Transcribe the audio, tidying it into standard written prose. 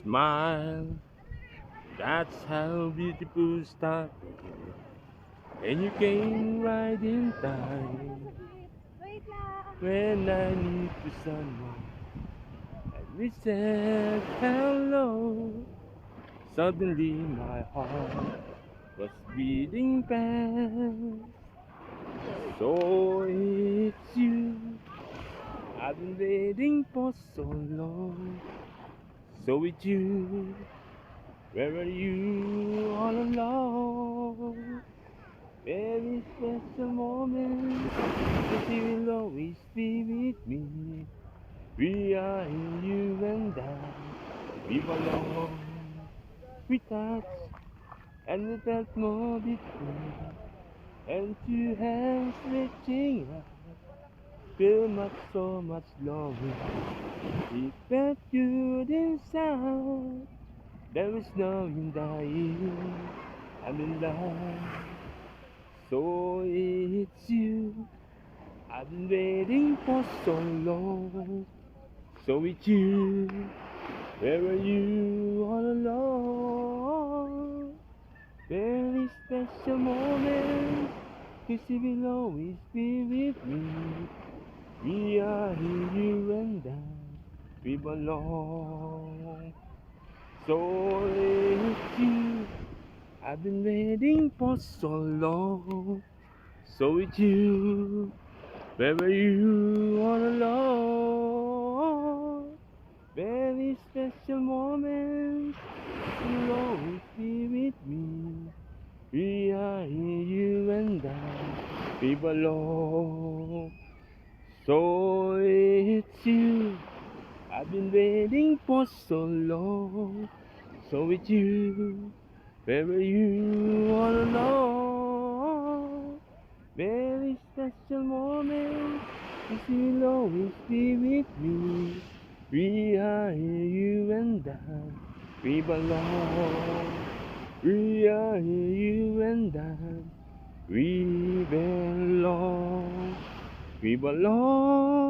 smile. That's how beautiful started. And you came right in time. When I need to someone, and we said hello. Suddenly my heart was beating fast. So it's you. I've been waiting for so long. So it's you. Where are you all along? Very special moment, that you will always be with me. We are in you and I, we belong. We touch and we felt more before, and two hands reaching out, feel much so much longer. We felt good inside, there is no denying I'm in love. So it's you. I've been waiting for so long. So it's you. Where are you all along? Very special moment. 'Cause you will always be with me. We are here, you and I. We belong. So it's you. I've been waiting for so long. So it's you. Where were you all along? Very special moments, you'll always be with me. We are here, you and I, we belong. So it's you, I've been waiting for so long. So it's you, where were you all along? Very special moment, 'cause you'll always be with me. We are here, you and I, we belong. We are here, you and I, we belong. We belong.